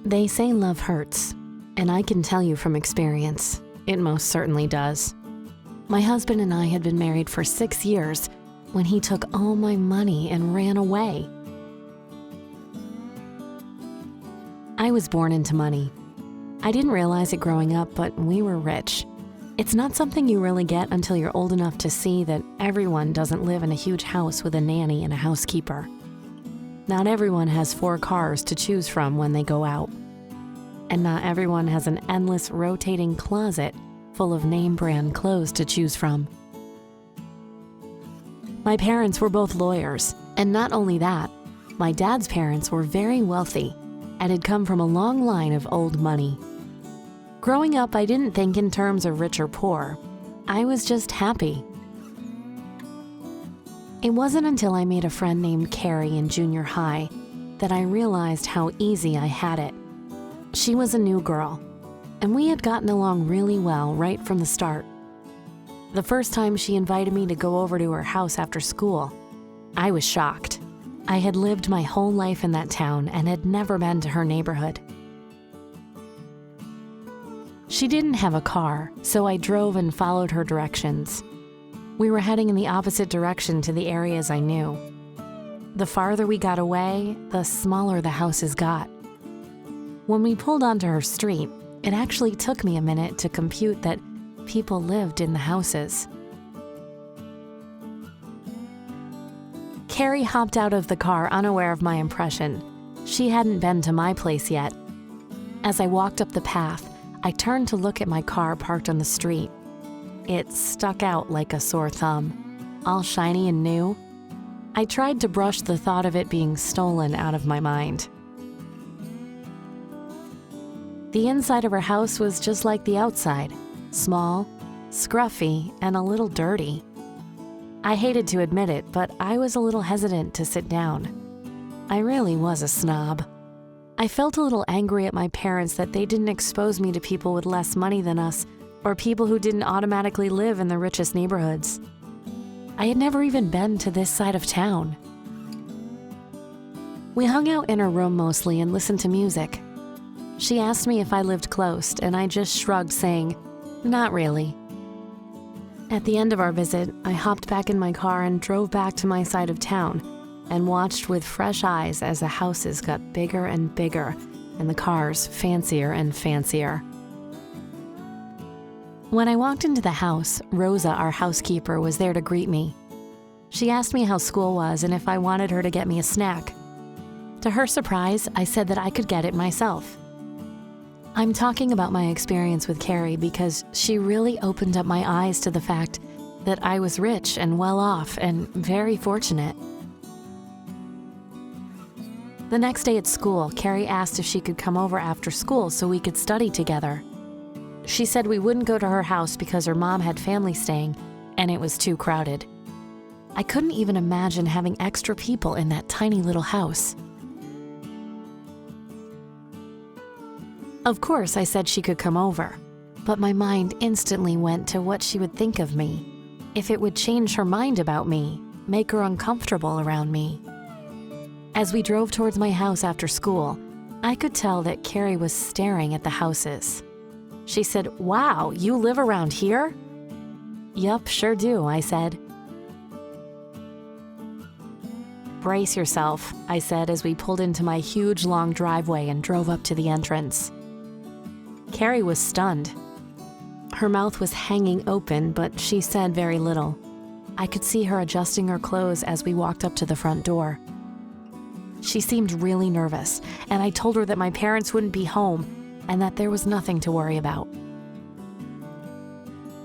They say love hurts, and I can tell you from experience, it most certainly does. My husband and I had been married for 6 years when he took all my money and ran away. I was born into money. I didn't realize it growing up, but we were rich. It's not something you really get until you're old enough to see that everyone doesn't live in a huge house with a nanny and a housekeeper. Not everyone has 4 cars to choose from when they go out. And not everyone has an endless rotating closet full of name brand clothes to choose from. My parents were both lawyers, and not only that, my dad's parents were very wealthy and had come from a long line of old money. Growing up, I didn't think in terms of rich or poor. I was just happy. It wasn't until I made a friend named Carrie in junior high that I realized how easy I had it. She was a new girl, and we had gotten along really well right from the start. The first time she invited me to go over to her house after school, I was shocked. I had lived my whole life in that town and had never been to her neighborhood. She didn't have a car, so I drove and followed her directions. We were heading in the opposite direction to the areas I knew. The farther we got away, the smaller the houses got. When we pulled onto her street, it actually took me a minute to compute that people lived in the houses. Carrie hopped out of the car unaware of my impression. She hadn't been to my place yet. As I walked up the path, I turned to look at my car parked on the street. It stuck out like a sore thumb, all shiny and new. I tried to brush the thought of it being stolen out of my mind. The inside of her house was just like the outside, small, scruffy, and a little dirty. I hated to admit it, but I was a little hesitant to sit down. I really was a snob. I felt a little angry at my parents that they didn't expose me to people with less money than us, or people who didn't automatically live in the richest neighborhoods. I had never even been to this side of town. We hung out in her room mostly and listened to music. She asked me if I lived close, and I just shrugged, saying, "Not really." At the end of our visit, I hopped back in my car and drove back to my side of town and watched with fresh eyes as the houses got bigger and bigger and the cars fancier and fancier. When I walked into the house, Rosa, our housekeeper, was there to greet me. She asked me how school was and if I wanted her to get me a snack. To her surprise, I said that I could get it myself. I'm talking about my experience with Carrie because she really opened up my eyes to the fact that I was rich and well off and very fortunate. The next day at school, Carrie asked if she could come over after school so we could study together. She said we wouldn't go to her house because her mom had family staying and it was too crowded. I couldn't even imagine having extra people in that tiny little house. Of course, I said she could come over, but my mind instantly went to what she would think of me, if it would change her mind about me, make her uncomfortable around me. As we drove towards my house after school, I could tell that Carrie was staring at the houses. She said, "Wow, you live around here?" "Yup, sure do," I said. "Brace yourself," I said as we pulled into my huge long driveway and drove up to the entrance. Carrie was stunned. Her mouth was hanging open, but she said very little. I could see her adjusting her clothes as we walked up to the front door. She seemed really nervous, and I told her that my parents wouldn't be home and that there was nothing to worry about.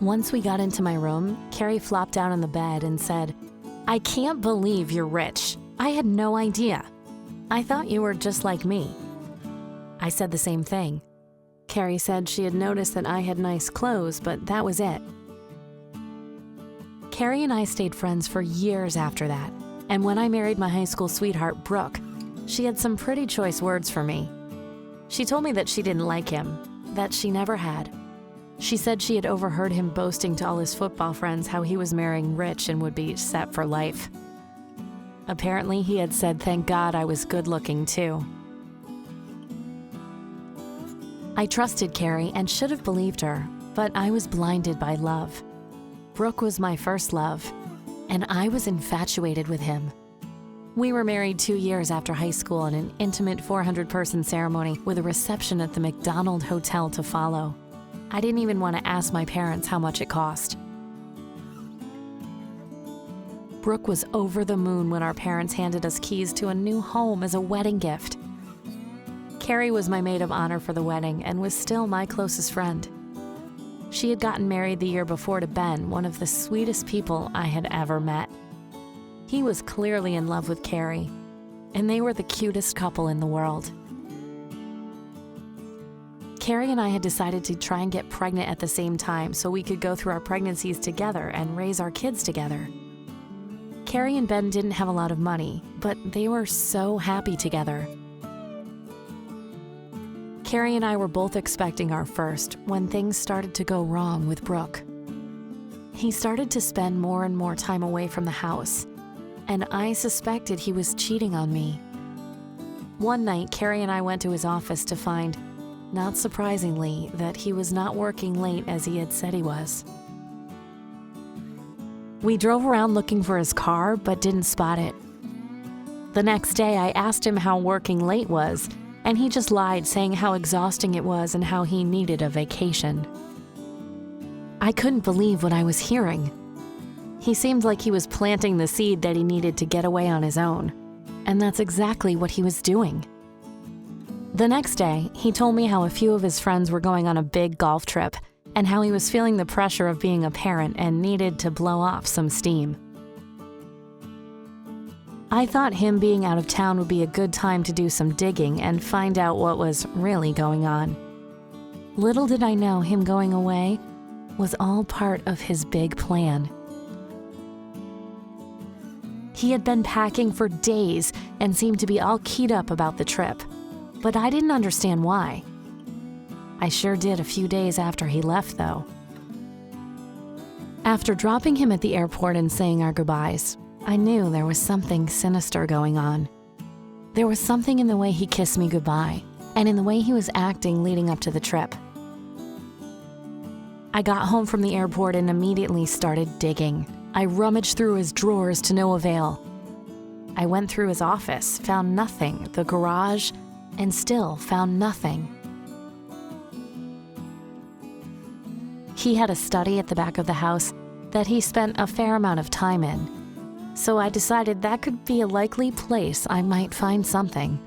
Once we got into my room, Carrie flopped down on the bed and said, "I can't believe you're rich. I had no idea. I thought you were just like me." I said the same thing. Carrie said she had noticed that I had nice clothes, but that was it. Carrie and I stayed friends for years after that, and when I married my high school sweetheart, Brooke, she had some pretty choice words for me. She told me that she didn't like him, that she never had. She said she had overheard him boasting to all his football friends how he was marrying rich and would be set for life. Apparently, he had said thank God I was good-looking too. I trusted Carrie and should have believed her, but I was blinded by love. Brooke was my first love, and I was infatuated with him. We were married 2 years after high school in an intimate 400-person ceremony with a reception at the McDonald Hotel to follow. I didn't even want to ask my parents how much it cost. Brooke was over the moon when our parents handed us keys to a new home as a wedding gift. Carrie was my maid of honor for the wedding and was still my closest friend. She had gotten married the year before to Ben, one of the sweetest people I had ever met. He was clearly in love with Carrie, and they were the cutest couple in the world. Carrie and I had decided to try and get pregnant at the same time so we could go through our pregnancies together and raise our kids together. Carrie and Ben didn't have a lot of money, but they were so happy together. Carrie and I were both expecting our first when things started to go wrong with Brooke. He started to spend more and more time away from the house, and I suspected he was cheating on me. One night, Carrie and I went to his office to find, not surprisingly, that he was not working late as he had said he was. We drove around looking for his car, but didn't spot it. The next day, I asked him how working late was, and he just lied, saying how exhausting it was and how he needed a vacation. I couldn't believe what I was hearing. He seemed like he was planting the seed that he needed to get away on his own, and that's exactly what he was doing. The next day, he told me how a few of his friends were going on a big golf trip and how he was feeling the pressure of being a parent and needed to blow off some steam. I thought him being out of town would be a good time to do some digging and find out what was really going on. Little did I know him going away was all part of his big plan. He had been packing for days and seemed to be all keyed up about the trip, but I didn't understand why. I sure did a few days after he left, though. After dropping him at the airport and saying our goodbyes, I knew there was something sinister going on. There was something in the way he kissed me goodbye, and in the way he was acting leading up to the trip. I got home from the airport and immediately started digging. I rummaged through his drawers to no avail. I went through his office, found nothing, the garage, and still found nothing. He had a study at the back of the house that he spent a fair amount of time in, so I decided that could be a likely place I might find something.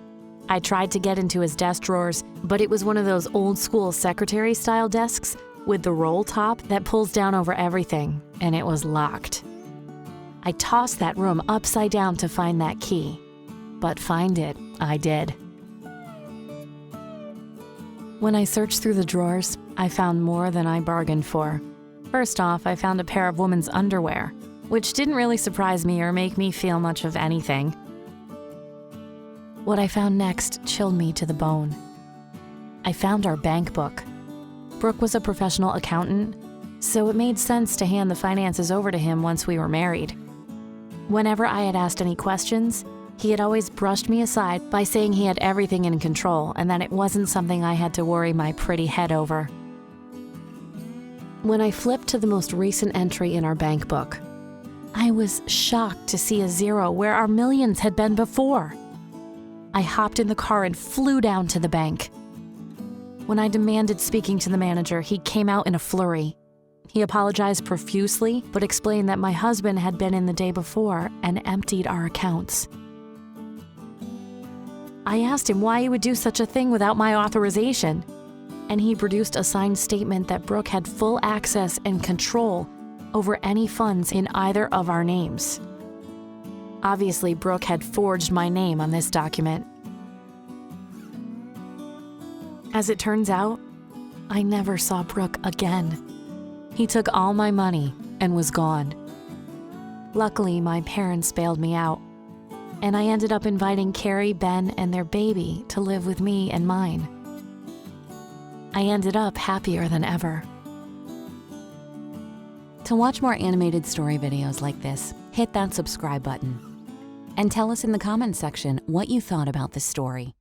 I tried to get into his desk drawers, but it was one of those old-school secretary-style desks with the roll top that pulls down over everything, and it was locked. I tossed that room upside down to find that key, but find it I did. When I searched through the drawers, I found more than I bargained for. First off, I found a pair of women's underwear, which didn't really surprise me or make me feel much of anything. What I found next chilled me to the bone. I found our bank book. Brooke was a professional accountant, so it made sense to hand the finances over to him once we were married. Whenever I had asked any questions, he had always brushed me aside by saying he had everything in control and that it wasn't something I had to worry my pretty head over. When I flipped to the most recent entry in our bank book, I was shocked to see a zero where our millions had been before. I hopped in the car and flew down to the bank. When I demanded speaking to the manager, he came out in a flurry. He apologized profusely, but explained that my husband had been in the day before and emptied our accounts. I asked him why he would do such a thing without my authorization, and he produced a signed statement that Brooke had full access and control over any funds in either of our names. Obviously, Brooke had forged my name on this document. As it turns out, I never saw Brooke again. He took all my money and was gone. Luckily, my parents bailed me out, and I ended up inviting Carrie, Ben, and their baby to live with me and mine. I ended up happier than ever. To watch more animated story videos like this, hit that subscribe button. And tell us in the comments section what you thought about this story.